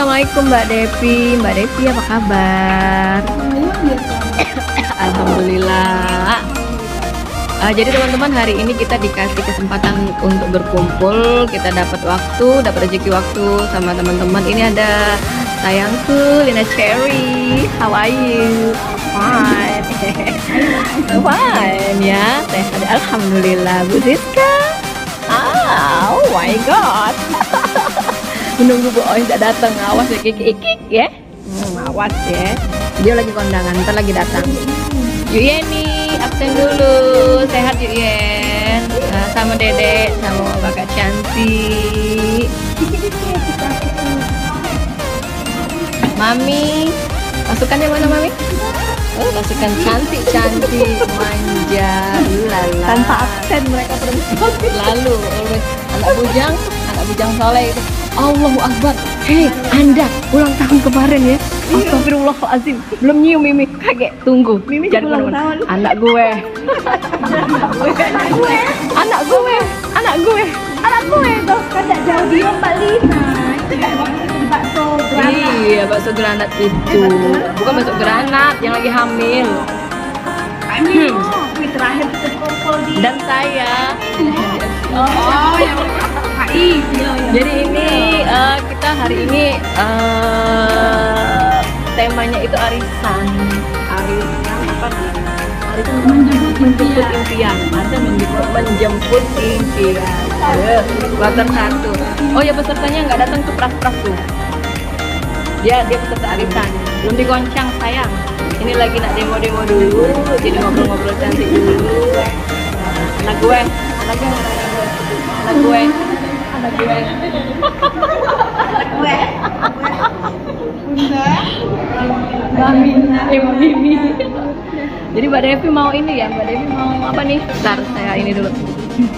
assalamualaikum Mbak Devi. Mbak Devi apa kabar? Alhamdulillah. Jadi teman-teman, hari ini kita dikasih kesempatan untuk berkumpul. Kita dapat rezeki waktu sama teman-teman. Ini ada sayangku Lina Cherry. How are you? Fine. Fine ya. Sehat. Alhamdulillah. Bu Siska. Oh my god. Menunggu Bu Ois tidak datang. Awas ya kiki-kiki ya. Awas ya. Dia lagi kondangan, ntar lagi datang. Yuk Yeni, absen dulu. Sehat yuk Yen. Sama Dedek, sama Kakak cantik. Mami, pasukannya mana Mami? Oh, pasukan cantik-cantik, manja, lala. Tanpa absen mereka perempuan. Lalu, anak bujang soleh itu. Allahu Akbar. Hei, Anda ulang tahun kemarin ya? Astagfirullahaladzim. Belum nyium Mimi. Kaget. Tunggu. Mimi jangan ulang tahun. Anak gue. Anak gue Tuh, kan gak jauh dia Mbak Lina. Itu kayak waktu itu bakso granat. Iya, bakso granat itu. Bukan bakso granat yang lagi hamil. Terakhir kita kumpul di. Dan saya. Oh, yang HI. Jadi ini kita hari ini temanya itu arisan apa nih? Arisan menjemput impian. Ada menjemput impian. Kloter 1. Oh ya, pesertanya nggak datang tuh, pras tuh. Dia peserta arisan. Belum digoncang sayang. Ini lagi nak demo dulu. Jadi ngobrol-ngobrol cantik dulu. Anak gue. Mami. Jadi Mbak Devi mau ini ya, Mbak Devi mau apa nih? Bentar, saya ini dulu.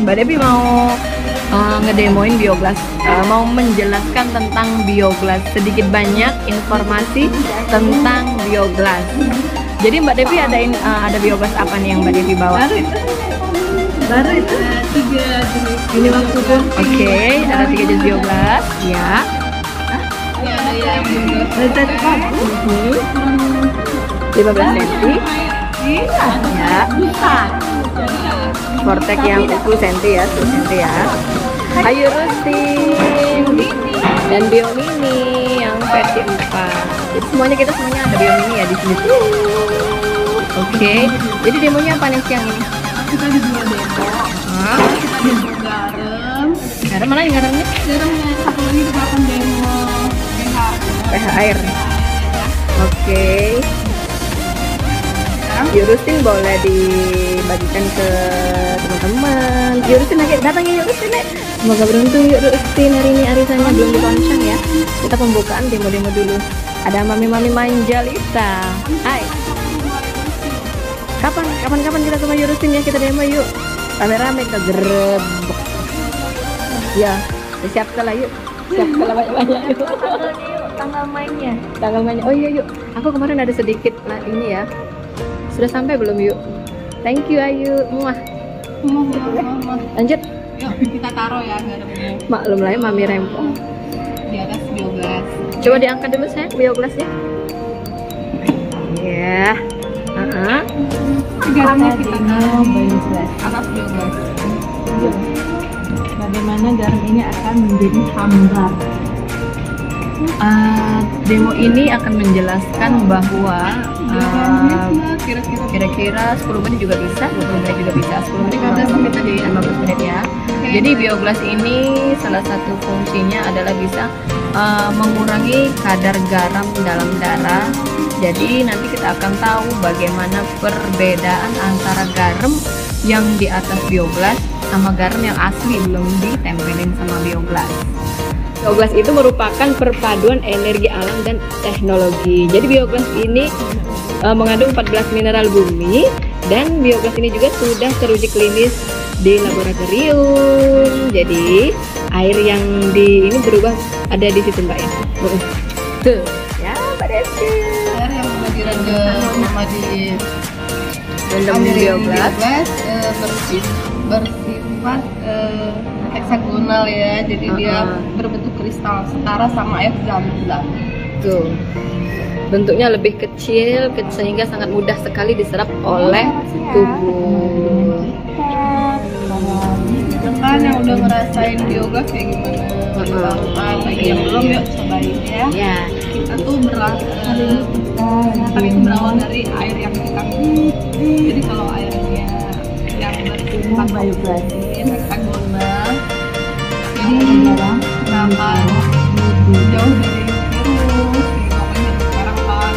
Mbak Devi mau ngedemoin bioglas, mau menjelaskan tentang bioglas, sedikit banyak informasi tentang bioglas. Jadi Mbak Devi ada bioglas apa nih yang Mbak Devi bawa? Baru itu 3 jenis. Ini maksudnya. Oke, ada 3 jenis bioglas. Ya. Ya, ada yang 15 cm. Ya. Vortex yang 10 cm ya, 10 cm ya. Ayu Rustin dan Bio Mini yang versi 4. Jadi semuanya ada Bio Mini ya di sini. Oke. Jadi demonya apa nih siang ini? Kita ada 2 demo. Kita demo garam. Garam mana yang garamnya? Garamnya satu lagi kita akan demo pH air. Oke. Yurustin boleh dibagikan ke teman-teman. Yurustin datang ya Yurustin. Semoga beruntung Yurustin hari ini arisannya belum dikoncang ya. Kita pembukaan demo dulu. Ada mami manja Lisa. Hai. Kapan kita ke Yurustin ya, kita demo yuk. Rame-rame ke gerebek. Ya, siap kalah yuk. Siap kalah banyak-banyak yuk. Tanggal mainnya. Oh iya yuk. Aku kemarin ada sedikit ini ya. Sudah sampai belum yuk? Thank you Ayu. Muah. Lanjut. Yuk, kita taruh ya garamnya. Maklum lah ya Mami rempong. Di atas bioglas. Coba diangkat dulu sayang bioglasnya. Ya. Garamnya kita taruh atas bioglas. Bagaimana garam ini akan menjadi hambar? Demo ini akan menjelaskan bahwa kira-kira 10 menit juga bisa, 20 menit juga bisa, 10 menit 15 menit tadi 15 menit ya. Jadi bioglas ini salah satu fungsinya adalah bisa mengurangi kadar garam dalam darah. Jadi nanti kita akan tahu bagaimana perbedaan antara garam yang di atas bioglas sama garam yang asli belum ditempelin sama bioglas. Bioglas itu merupakan perpaduan energi alam dan teknologi. Jadi bioglas ini mengandung 14 mineral bumi, dan bioglas ini juga sudah teruji klinis di laboratorium. Jadi air yang ini berubah ada di situ Mbak ya. Tuh ya Mbak Desi. Air yang direndam sama di bioglas bersifat heksagonal ya, jadi dia berbentuk kristal setara sama air zam-zam. Tuh. Bentuknya lebih kecil sehingga sangat mudah sekali diserap oleh tubuh. Kan yang udah ngerasain biogas kayak gimana? Bagi yang belum, yuk cobain ya. Ya. Kita tuh itu berawal dari air yang kita minum. Jadi kalau airnya yang bersifat heksagonal, jadi akan jauh dari virus. Makanya sekarang kan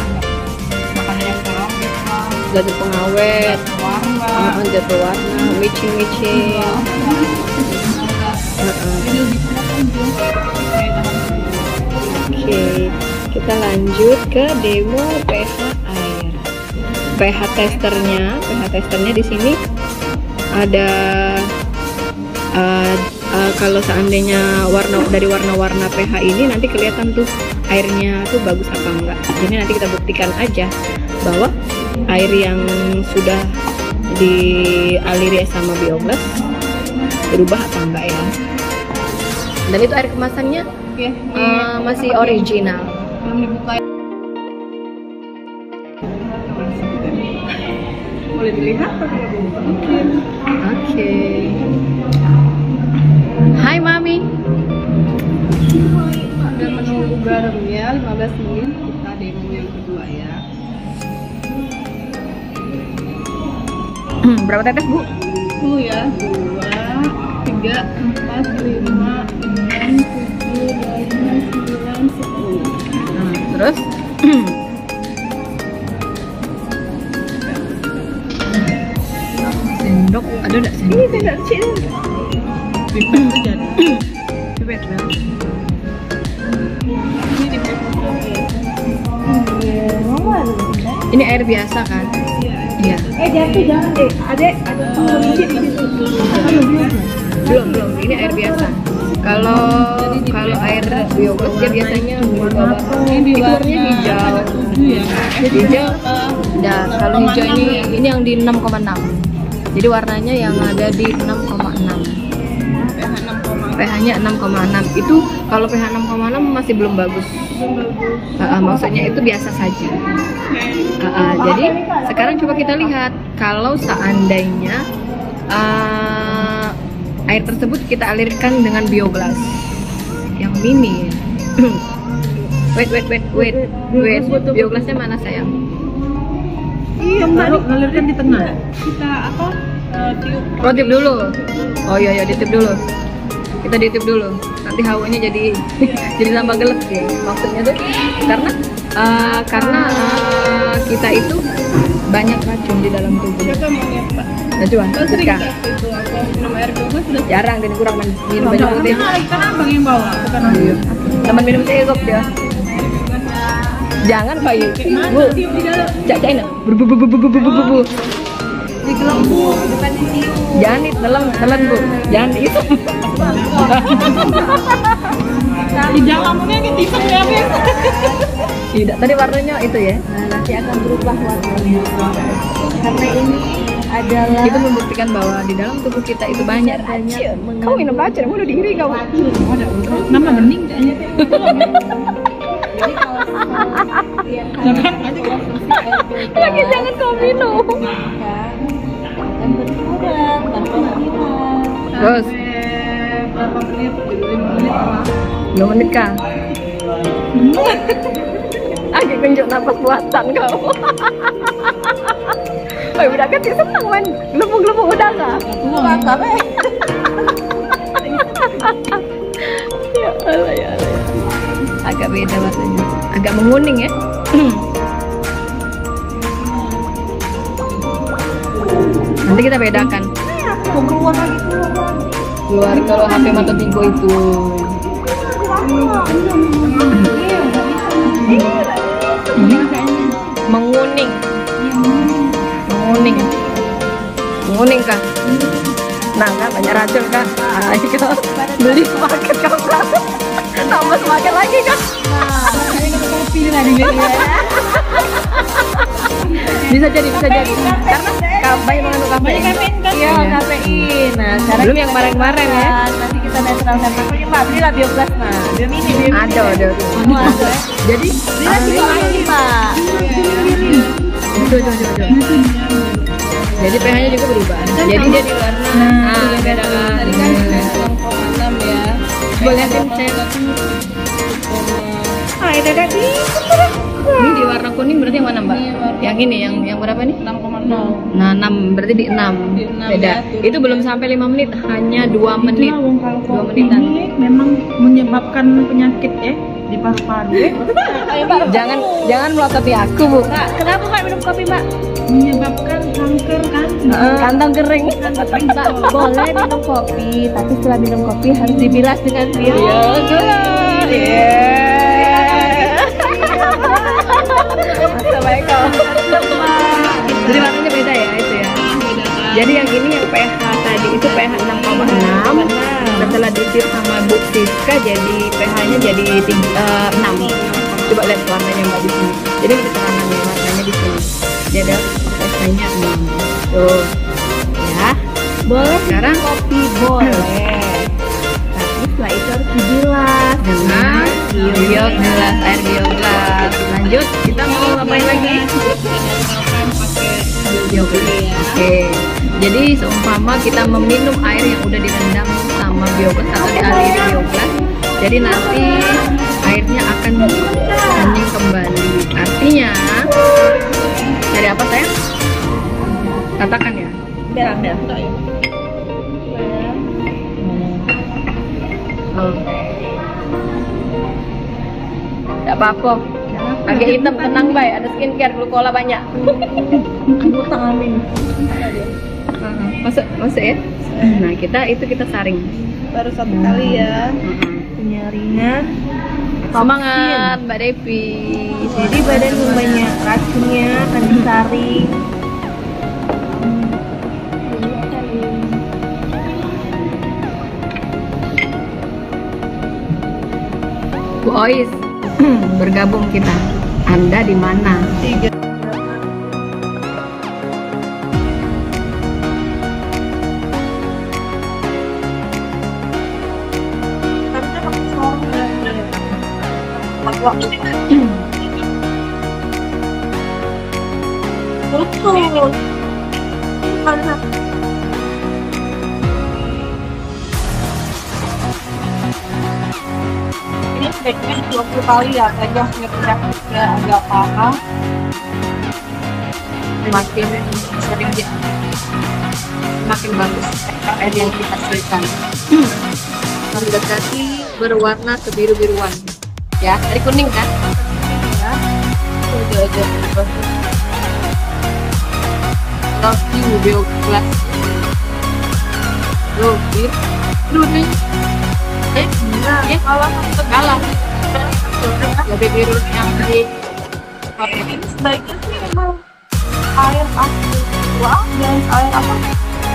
makan yang kurang bisa Jadi pengawet, warna. jatuh warna, micin-micin. Oke, kita lanjut ke demo pH air. pH testernya di sini ada kalau seandainya dari warna-warna pH ini nanti kelihatan tuh airnya tuh bagus apa enggak. Jadi nanti kita buktikan aja bahwa air yang sudah dialiri sama Bioglas berubah apa enggak ya. Dan itu air kemasannya masih original. Belum dibuka. Boleh dilihat tapi nggak boleh mungkin. Oke. Hai Mami. Dan menunggu garamnya 15 menit, kita demo yang kedua ya. Berapa tetes Bu? 10 ya. 2, 3, 4, 5, 6, 7, 8, 9, 10. Terus? Sendok, ada enggak sendok? Ini tidak kecil. Pipet tuh jadi. Pipet ya. Ini di Ini air biasa kan? Iya. jatuh jangan deh. Adek, ada sedikit di situ. Belum. Ini air biasa. Kalau air Bioglas dia biasanya warna teksturnya hijau. Hijau. Nah, kalau hijau ini yang di 6,6. Jadi warnanya yang ada di 6,6. pH-nya 6,6. Itu kalau pH 6,6 masih belum bagus. Maksudnya itu biasa saja. Jadi sekarang coba kita lihat kalau seandainya air tersebut kita alirkan dengan Bioglas yang mini. wait. Bioglasnya mana sayang? Iya, baru ngalirkan di tengah. Kita tiup. Oh, tiup dulu. Oh iya, ditiup dulu. Kita ditiup dulu. Nanti hawanya jadi jadi tambah gelap ya. Maksudnya tuh karena kita itu banyak racun di dalam tubuh. Siapa mau lihat, Pak? Nah, coba. Sering Kak. nggak itu apa minum air Bioglas sudah Jarang dan kurang minum banyak putih. kan abang yang bawa, bukan aku. Teman minum cukup dia. Jangan Pak Yu. Bu. Tiup di dalam. Cak Cak ini. Bu. Di gelembung, bukan di tiup. Jangan telan Bu. Jangan itu. Di dalamnya gitu ya, Beb. Tidak, tadi warnanya itu ya. Nanti akan berubah warnanya. Karena ini adalah Itu membuktikan bahwa di dalam tubuh kita itu banyak racun. Kamu minum racun, mau bunuh diri kamu. nama bening kayaknya. Jadi kalau Lagi jangan kau minum. akan berkurang tanpa hilang. Terus Berapa menit? 5 menit lah. 2 menit kah? Lagi kunjuk nafas buatan kau. Oh, udah kan senang main gelembung-gelembung udara. Mantap ya. Ya Allah. Agak beda warnanya. Agak menguning ya. Nanti kita bedakan. Mau keluar lagi. Keluar kalau HP mata tigo itu. Menguning. Menguning kah? Nah, kan banyak racun kan? Ayo beli semakin kau kan? Tambah semakin lagi kan? Saya kena kopi lagi ya. Bisa jadi. banyak mengandung kafein. kan? Iya, kafein. Nah, sekarang Belum yang kemarin-kemarin ya. nanti kita netralkan. Pokoknya Mbak belilah Bioglas nah. Biomini, Biomini. Ada. Semua ada. Jadi Belilah juga lagi, Pak. Coba. Jadi pH-nya juga berubah. Jadi dia di warna beda kan. Tadi kan 6,6 ya. Coba lihatin cek. Ada tadi. Ini di warna kuning berarti yang mana, Mbak? Ini warna- Yang ini yang berapa nih? 6,0. Nah, 6 berarti di 6. Di 6 Beda. ya, turun. Itu belum sampai 5 menit, hanya 2 menit. Kalau 2 kopi menitan. ini memang menyebabkan penyakit ya di paru-paru. Jangan melototi aku, Bu. Mbak, kenapa Mbak minum kopi, Mbak? Menyebabkan kanker kan? Kantong kering. Mbak, boleh minum kopi, tapi setelah minum kopi harus dibilas dengan Iya, bios. Assalamualaikum. Jadi warnanya beda ya itu ya. Jadi yang ini yang pH tadi itu pH 6,6. Setelah ditir sama Bu Siska jadi pH-nya jadi 6. Coba lihat warnanya Mbak di sini. Jadi ini keterangannya warnanya di sini. Dia ada pH-nya 6. Tuh. Ya. Boleh Sekarang kopi boleh, tapi setelah itu harus dibilas dengan bioglas, air bioglas. Lanjut, kita mau ngapain lagi? Bioglas. Oke. Jadi seumpama kita meminum air yang udah direndam sama bioglas atau dialiri bioglas, jadi nanti airnya akan hening kembali. Artinya dari apa sayang? Katakan ya. ambil. Tidak apa-apa. Agak hitam tenang bay. Ada skincare glukola banyak. Utang amin. Masuk ya. Nah kita saring. Baru 1 kali ya. Penyaringan. Semangat Mbak Devi. Jadi badan yang banyak racunnya akan disaring. Bu Ois, bergabung kita. Anda di mana? 3. Betul. Ini sebaiknya 20 kali ya, saja penyakitnya agak parah. Makin sering dia, makin bagus air yang kita hasilkan. Mendekati berwarna kebiru-biruan. Ya, dari kuning kan? Ya. Aja. Love you, bioglas. Loh, biru nih. Kalah. Lebih biru yang di Ini sebaiknya sih memang air asli wah dan air apa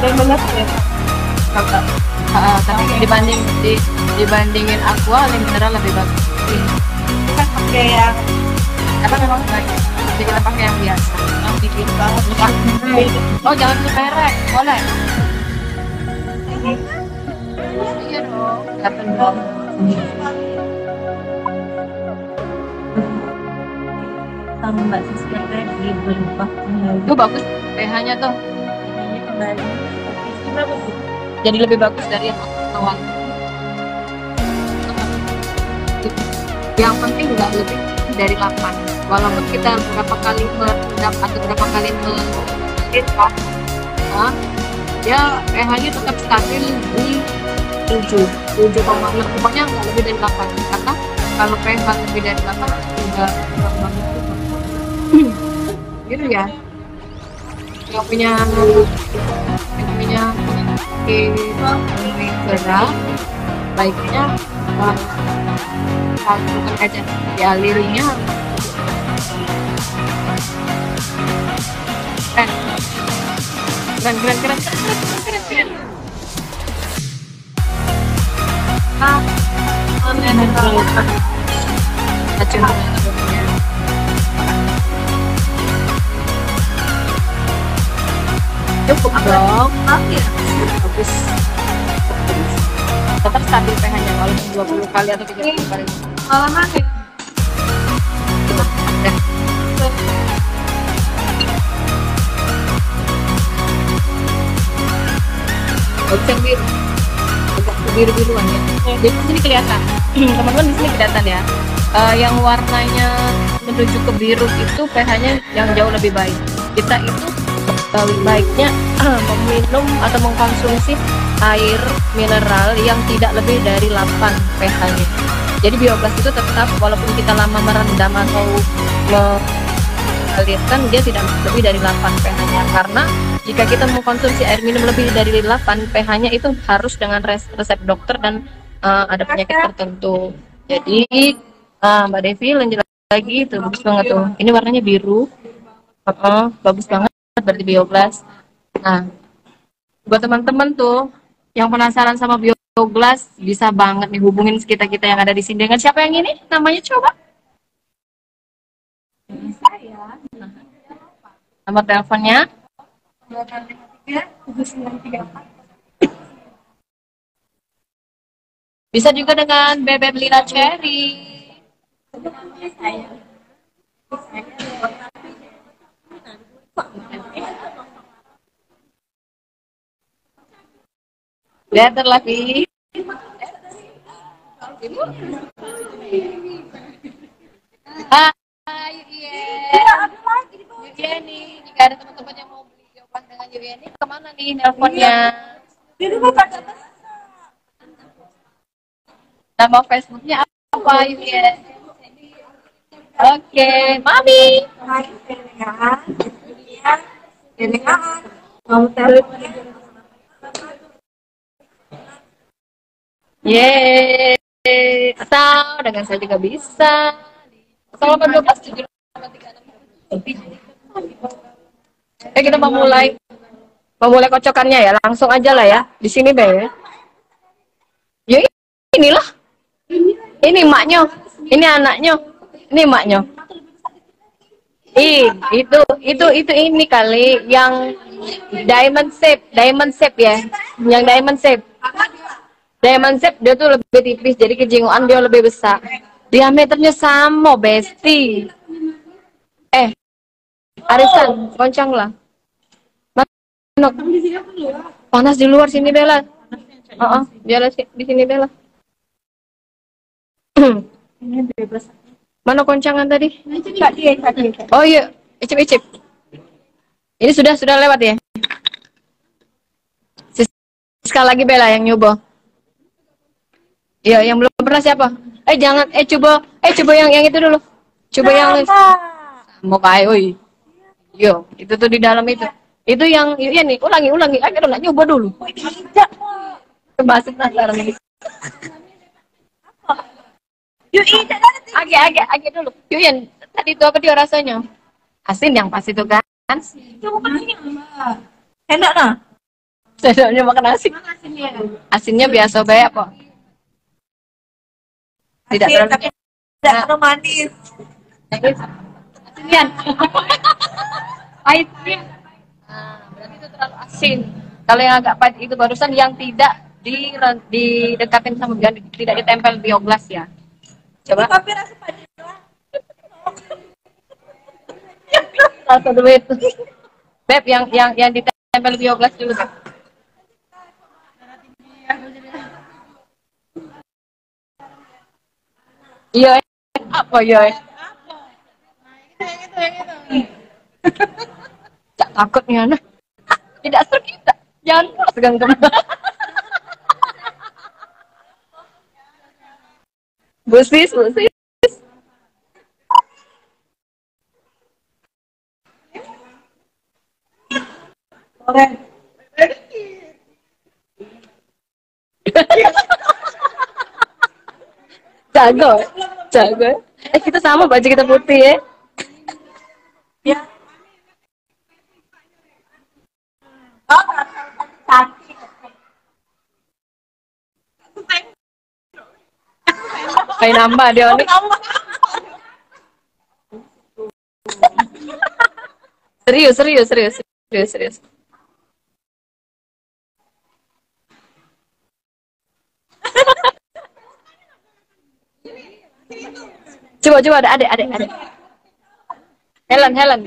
dan banyak ya. tapi dibandingin aqua mineral lebih bagus. Kita pakai yang Apa memang baik? Jadi kita pakai yang biasa. yang bikin banget. Oh jangan merek, boleh? Iya dong. Dapat dong. Sama Mbak Siska tadi berubah kembali. Itu bagus pH-nya tuh. Ini kembali. Berapa sih? Jadi lebih bagus dari yang awal. Yang penting nggak lebih dari 8. Walaupun kita berapa kali merendam atau berapa kali mengikat, ya pH-nya tetap stabil di 7,6. Pokoknya nggak lebih dari 8. Karena kalau pH lebih dari 8 udah kurang banget. Gitu ya. Yang punya penyakit berat, baiknya lakukan aja dialirinya. Keren. Kita coba. Cukup dong. Oke. Bagus. Tetap stabil pH-nya walaupun 20 kali atau 30 kali. Malah makin. Dah. Bagus yang biru. Agak biru-biruan ya. Jadi di sini kelihatan. Teman-teman di sini kelihatan ya. Yang warnanya menuju ke biru itu pH-nya yang jauh lebih baik. Kita itu baiknya meminum atau mengkonsumsi air mineral yang tidak lebih dari 8 pH-nya. Jadi biogas itu tetap walaupun kita lama merendam atau mengalirkan, dia tidak lebih dari 8 pH-nya, karena jika kita mengkonsumsi air minum lebih dari 8 pH-nya itu harus dengan resep dokter dan ada penyakit tertentu. Jadi Mbak Devi lanjut lagi, itu bagus banget tuh. Ini warnanya biru. Bagus banget berarti biogas. Nah, buat teman-teman tuh yang penasaran sama biogas, bisa banget nih hubungin kita yang ada di sini. Dengan siapa yang ini? Namanya coba. Saya. Nomor teleponnya 853 bisa juga dengan Bebek Lina Cherry. Better lagi. Hai Yeni, jika ada teman-teman yang mau beli biogas dengan Yeni, kemana nih nelponnya? Nama Facebooknya apa Yeni? Oke, Mami. Hai, mau telepon. Yeay, atau dengan saya juga bisa. 0812 kita memulai kocokannya ya, langsung aja lah ya. Di sini deh. Ya inilah. Ini maknya, ini anaknya, ini maknya. Itu ini kali yang diamond shape ya, yang diamond shape. Diamond shape dia tuh lebih tipis, jadi kejinguan dia lebih besar. Diameternya sama, Besti. Arisan, goncang lah. Mana? Panas di luar sini Bella. Biar di sini Bella. Mana koncangan tadi? Oh iya, icip. Ini sudah lewat ya. Sekali lagi Bella yang nyoba. Iya, yang belum pernah siapa? Jangan, coba yang itu dulu. Coba yang mau kayak, oi. Yo, itu tuh di dalam itu. Itu yang iya nih, ulangi. Ayo dong, nyoba dulu. Kebasik penasaran ini. Yuk, agak dulu. Yuk, Yan, tadi itu apa dia rasanya? Asin yang pas itu kan? Enak nah. Sendoknya makan asin. Asinnya biasa bae apa? Tidak terlalu manis. Asinan. Pahitnya. Berarti itu terlalu asin. Kalau yang agak pahit itu barusan yang tidak didekatin sama tidak ditempel biogas ya. Coba. Tapi rasa pahit. Satu duit. Beb, yang ditempel biogas dulu, Beb. Iya, apa ya? Tak takut nih anak. Tidak seru kita. Jangan pegang teman. Busis. Oke. Jago. Kita sama baju kita putih ya. Ya. Oh, cantik. Kayak nambah dia nih. Serius. Coba ada adek. Helen.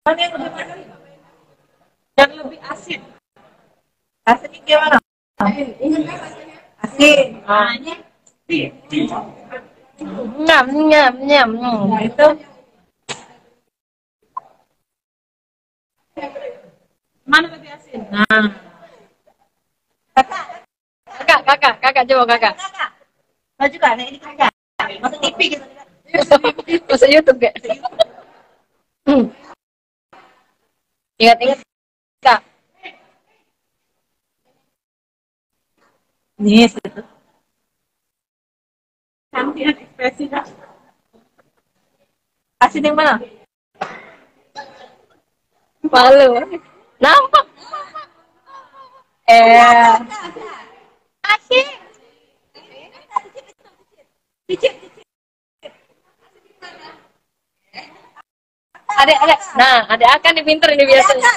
Mana yang lebih manis? Yang lebih asin. Asinnya gimana? Asin. Nyam. Itu mana lebih asin? Nah, Kakak coba kakak. mau juga nih ini kakak. Masuk TV gitu. Masa YouTube gak? Ingat kak. Nih, gitu. Cantik ekspresinya. Asin yang mana? Malu. Nampak. Asik. Adek. Nah, adek akan nih pinter ini biasanya.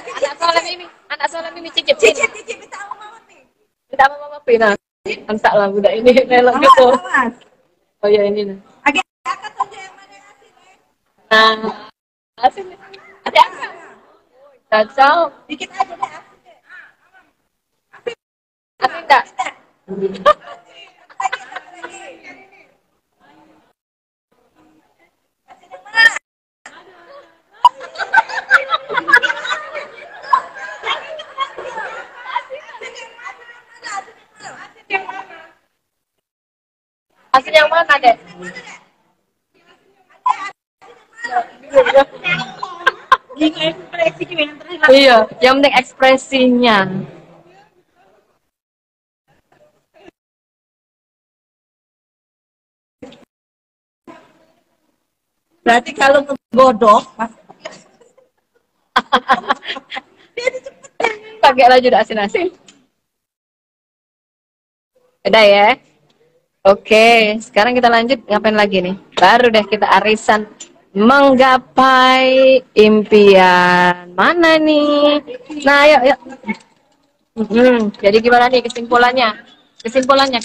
Anak soalnya ini cicip. Minta sama mama nih. Minta sama mama Pi. Nah, antak lah budak ini melok gitu. Awas. Oh ya ini nah. Agak angkat aja yang mana yang asin. Nah, asik nih. Adek akan. Cocok. Dikit aja deh asin deh. Asik enggak? Asin yang mana, Dek? Iya, yang penting ekspresinya. Berarti kalau ngegodok, Pakai laju udah asin-asin. Udah ya. Oke, sekarang kita lanjut ngapain lagi nih? Baru deh kita arisan menggapai impian. Mana nih? Nah, yuk. Jadi gimana nih kesimpulannya? Kesimpulannya.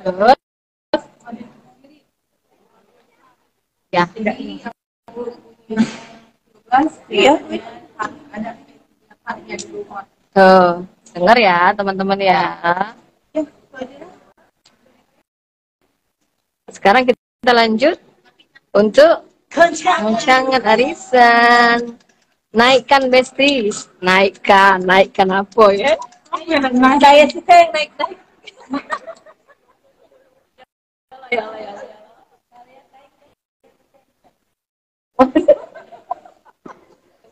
Terus, ya. iya. Tuh, dengar ya teman-teman ya. Sekarang kita lanjut untuk kencangan arisan. Naikkan besties, naikkan apa ya? Saya suka yang naik-naik.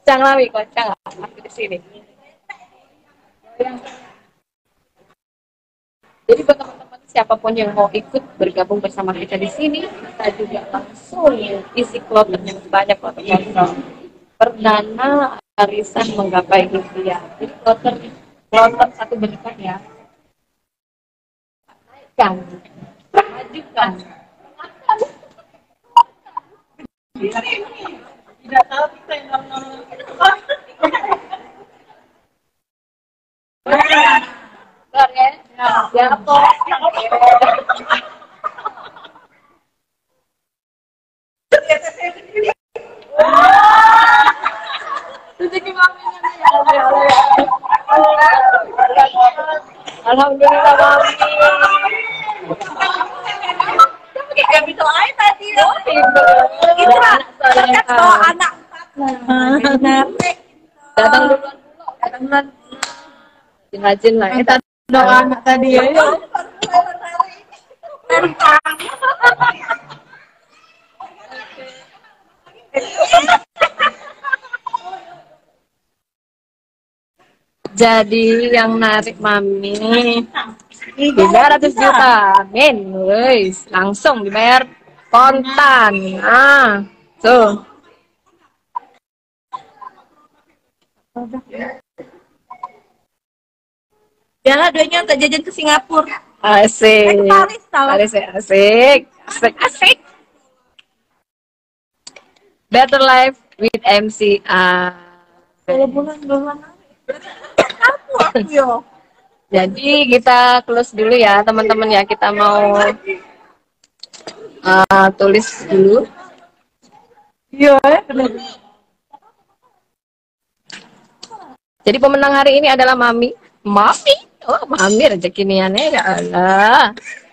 Kocang lah, kocang aku di sini. Jadi buat teman-teman siapapun yang mau ikut bergabung bersama kita di sini, kita juga langsung isi kloter yang banyak kloter kosong. Perdana arisan menggapai impian. Jadi kloter satu berdekat ya. Naikkan, majukan. Tidak tahu kita yang nonton. Keluar ya? Jatuh. Alhamdulillah mami. Gak bisa air tadi. Itu lah. Anak. Datang duluan. Rajin lah. Minta doa anak tadi ya. Jadi yang narik mami 300 juta, amin, guys, langsung dibayar kontan. Ah, tuh. Biarlah doanya tak jajan ke Singapura. Asik. Paris ya, asik. Asik, asik. Better Life with MCI. Jadi kita close dulu ya teman-teman ya. Kita mau tulis dulu. Jadi pemenang hari ini adalah Mami. Mami? Oh, Mami rezekiniannya ya Allah.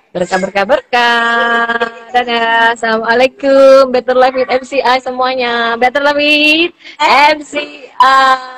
Berkah, berkah, berkah. Dadah. Assalamualaikum. Better Life with MCI semuanya. Better Life with MCI.